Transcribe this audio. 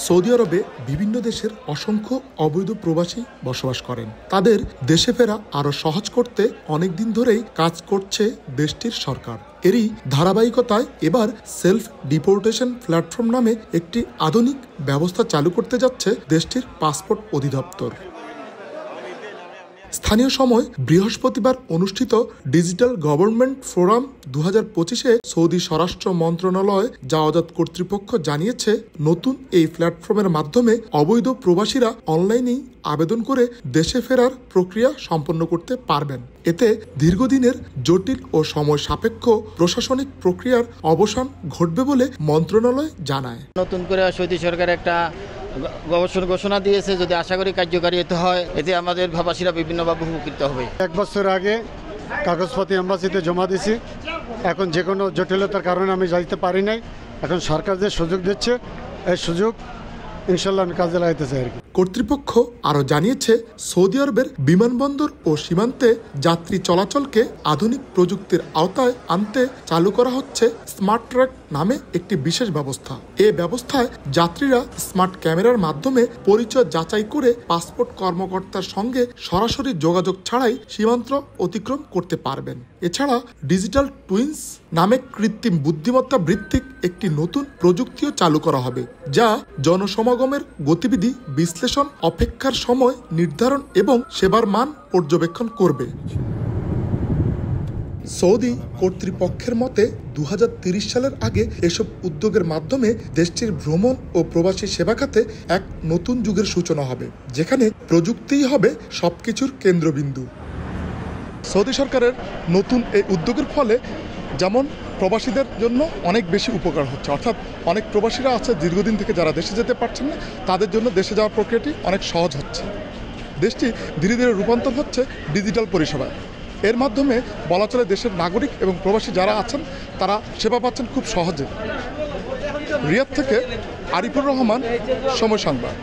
Saudi আরবে বিভিন্ন দেশের অসংখ্য অবৈধ প্রবাসী বসবাস করেন। তাদের দেশে ফেরা আরও সহজ করতে অনেকদিন ধরেই কাজ করছে দেশটির সরকার। এরই ধারাবাহিকতায় এবার সেলফ ডিপোর্টেশন প্ল্যাটফর্ম নামে একটি আধুনিক ব্যবস্থা চালু করতে যাচ্ছে দেশটির পাসপোর্ট অধিদপ্তর। স্থানীয় সময় বৃহস্পতিবার অনুষ্ঠিত ডিজিটাল গভর্নমেন্ট ফোরাম 2025-এ সৌদি স্বরাষ্ট্র মন্ত্রণালয় জাওয়াজাত কর্তৃপক্ষ জানিয়েছে, নতুন এই প্ল্যাটফর্মের মাধ্যমে অবৈধ প্রবাসীরা অনলাইনেই আবেদন করে দেশে ফেরার প্রক্রিয়া সম্পন্ন করতে পারবেন। এতে দীর্ঘদিনের জটিল ও সময় সাপেক্ষ প্রশাসনিক প্রক্রিয়ার অবসান ঘটবে বলে মন্ত্রণালয় জানায়। নতুন করে সৌদি সরকার একটা ঘোষণা দিয়েছে, যদি আশা করি কার্যকারী হতে হয়, এতে আমাদের প্রবাসীরা বিভিন্নভাবে উপকৃত হবে। 1 বছর আগে কাগজপত্র এম্বাসিতে জমা দিয়েছি, এখন যে কোনো জটিলতার কারণে আমি যাইতে পারি নাই। এখন সরকার যে সুযোগ দিচ্ছে, এই সুযোগ ইনশাল্লাহ আমি কাজে লাগাইতে চাই। কর্তৃপক্ষ আরও জানিয়েছে, সৌদি আরবের বিমানবন্দর ও সীমান্তে যাত্রী চলাচলকে আধুনিক প্রযুক্তির আওতায় আনতে চালু করা হচ্ছে স্মার্ট ট্র্যাক নামে একটি বিশেষ ব্যবস্থা। এ ব্যবস্থায় যাত্রীরা স্মার্ট ক্যামেরার মাধ্যমে পরিচয় যাচাই করে পাসপোর্ট কর্মকর্তার সঙ্গে সরাসরি যোগাযোগ ছাড়াই সীমান্ত অতিক্রম করতে পারবেন। এছাড়া ডিজিটাল টুইন্স নামে কৃত্রিম বুদ্ধিমত্তা ভিত্তিক একটি নতুন প্রযুক্তিও চালু করা হবে, যা জনসমাগমের গতিবিধি বিশ্লেষণ, অপেক্ষার সময় নির্ধারণ এবং সেবার মান পর্যবেক্ষণ করবে। সৌদি কর্তৃপক্ষের মতে 2030 সালের আগে এসব উদ্যোগের মাধ্যমে দেশটির ভ্রমণ ও প্রবাসী সেবা খাতে এক নতুন যুগের সূচনা হবে, যেখানে প্রযুক্তিই হবে সবকিছুর কেন্দ্রবিন্দু। সৌদি সরকারের নতুন এই উদ্যোগের ফলে যেমন প্রবাসীদের জন্য অনেক বেশি উপকার হচ্ছে, অর্থাৎ অনেক প্রবাসীরা আছে দীর্ঘদিন থেকে যারা দেশে যেতে পারছেন না, তাদের জন্য দেশে যাওয়ার প্রক্রিয়াটি অনেক সহজ হচ্ছে। দেশটি ধীরে ধীরে রূপান্তর হচ্ছে ডিজিটাল পরিষেবায়। এর মাধ্যমে বলা চলে দেশের নাগরিক এবং প্রবাসী যারা আছেন তারা সেবা পাচ্ছেন খুব সহজে। রিয়াদ থেকে আরিফুর রহমান, সময় সংবাদ।